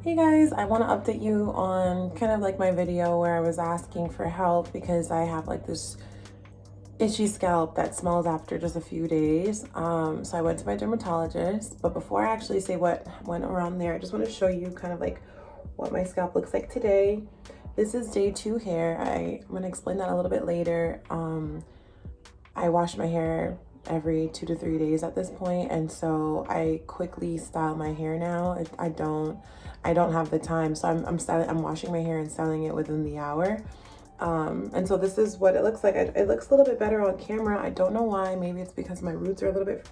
Hey guys, I want to update you on kind of like my video where I was asking for help because I have like this itchy scalp that smells after just a few days. So I went to my dermatologist, but before I actually say what went around there, I just want to show you kind of like what my scalp looks like today. This is day 2 hair. I'm going to explain that a little bit later. I wash my hair every 2 to 3 days at this point, and so I quickly style my hair now. I don't have the time, so I'm washing my hair and styling it within the hour. And so this is what it looks like. It looks a little bit better on camera. I don't know why. Maybe it's because my roots are a little bit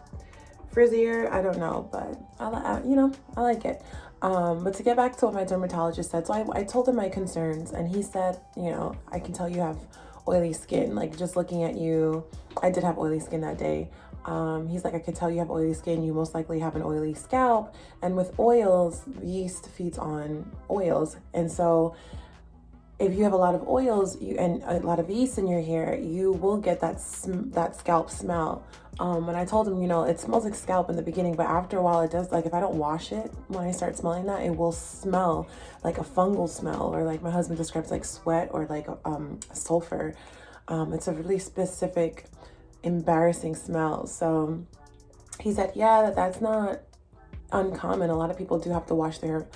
frizzier. I don't know, but I like it. But to get back to what my dermatologist said, so I told him my concerns, and he said, I can tell you have oily skin. Like, just looking at you, I did have oily skin that day. He's like, I could tell you have oily skin. You most likely have an oily scalp. And with oils, yeast feeds on oils. And so if you have a lot of oils and a lot of yeast in your hair, you will get that scalp smell. And I told him, it smells like scalp in the beginning, but after a while it does, like if I don't wash it, when I start smelling that, it will smell like a fungal smell, or like my husband describes like sweat or like sulfur. It's a really specific, embarrassing smell. So he said, yeah, that's not uncommon. A lot of people do have to wash their hair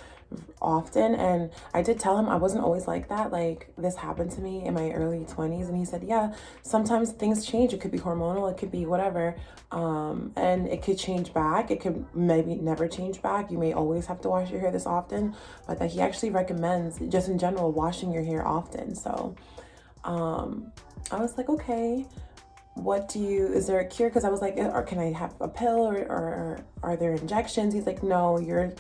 often, and I did tell him I wasn't always like that. Like, this happened to me in my early 20s, and he said, yeah, sometimes things change. It could be hormonal, it could be whatever, and it could change back. It could maybe never change back. You may always have to wash your hair this often, but that he actually recommends, just in general, washing your hair often. So I was like, okay, is there a cure? Because I was like, or can I have a pill, or are there injections? He's like, no, your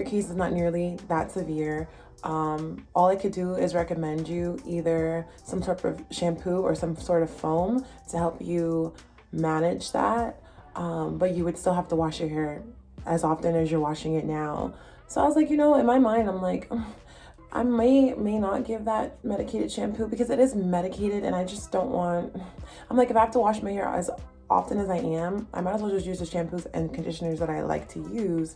case is not nearly that severe. All I could do is recommend you either some sort of shampoo or some sort of foam to help you manage that. But you would still have to wash your hair as often as you're washing it now. So I was like, in my mind, I'm like, I may not give that medicated shampoo because it is medicated, and I just don't want, I'm like, if I have to wash my hair as often as I am, I might as well just use the shampoos and conditioners that I like to use.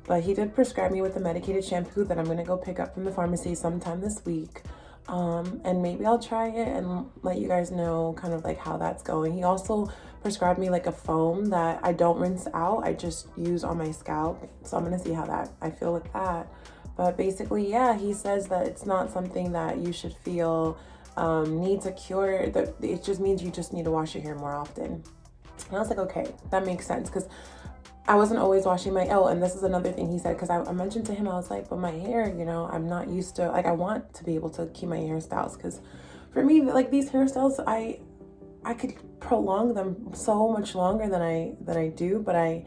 But he did prescribe me with a medicated shampoo that I'm going to go pick up from the pharmacy sometime this week. And maybe I'll try it and let you guys know kind of like how that's going. He also prescribed me like a foam that I don't rinse out. I just use on my scalp. So I'm going to see how I feel with that. But basically, yeah, he says that it's not something that you should feel needs a cure. That it just means you just need to wash your hair more often. And I was like, okay, that makes sense, because I wasn't always washing and this is another thing he said, because I mentioned to him, I was like, but my hair, I'm not used to, like, I want to be able to keep my hairstyles, because for me, like, these hairstyles, I could prolong them so much longer than I do, but I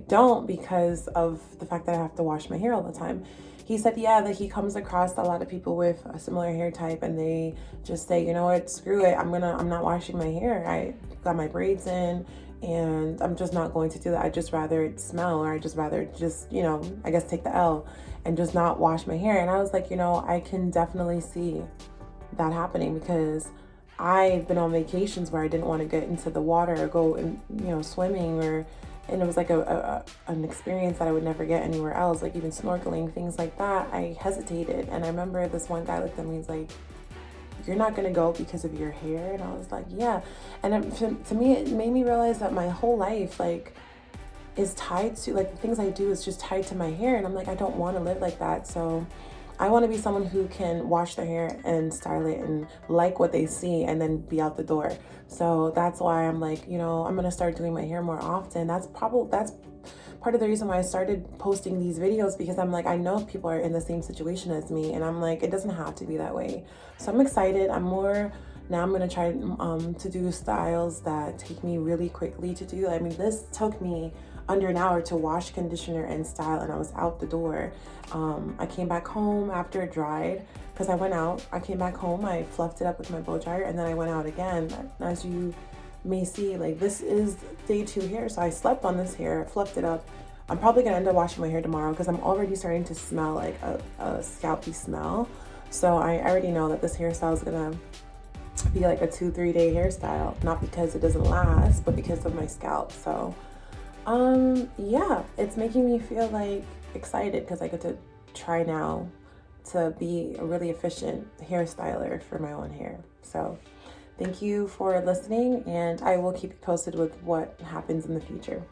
don't, because of the fact that I have to wash my hair all the time. He said, yeah, that he comes across a lot of people with a similar hair type, and they just say, you know what, screw it, I'm not washing my hair. I got my braids in, and I'm just not going to do that. I'd just rather it smell, or I just rather just, I guess take the L and just not wash my hair. And I was like, I can definitely see that happening, because I've been on vacations where I didn't want to get into the water or go and, swimming, and it was like an experience that I would never get anywhere else, like even snorkeling, things like that. I hesitated. And I remember this one guy looked at me, he's like, you're not gonna go because of your hair? And I was like, yeah. And to me, it made me realize that my whole life, like, is tied to, like, the things I do is just tied to my hair. And I'm like, I don't want to live like that. So I want to be someone who can wash their hair and style it and like what they see and then be out the door. So that's why I'm like, I'm gonna start doing my hair more often. That's part of the reason why I started posting these videos, because I'm like, I know people are in the same situation as me, and I'm like, it doesn't have to be that way. So I'm excited. I'm gonna try to do styles that take me really quickly to do. I mean, this took me under an hour to wash, conditioner, and style, and I was out the door. I came back home after it dried, because I went out. I came back home, I fluffed it up with my blow dryer, and then I went out again. As you may see, like, this is day 2 hair, so I slept on this hair, fluffed it up. I'm probably gonna end up washing my hair tomorrow, because I'm already starting to smell like a scalpy smell. So I already know that this hairstyle is gonna be like a 2-3 day hairstyle, not because it doesn't last, but because of my scalp. So yeah, it's making me feel like excited, because I get to try now to be a really efficient hairstyler for my own hair. So thank you for listening, and I will keep you posted with what happens in the future.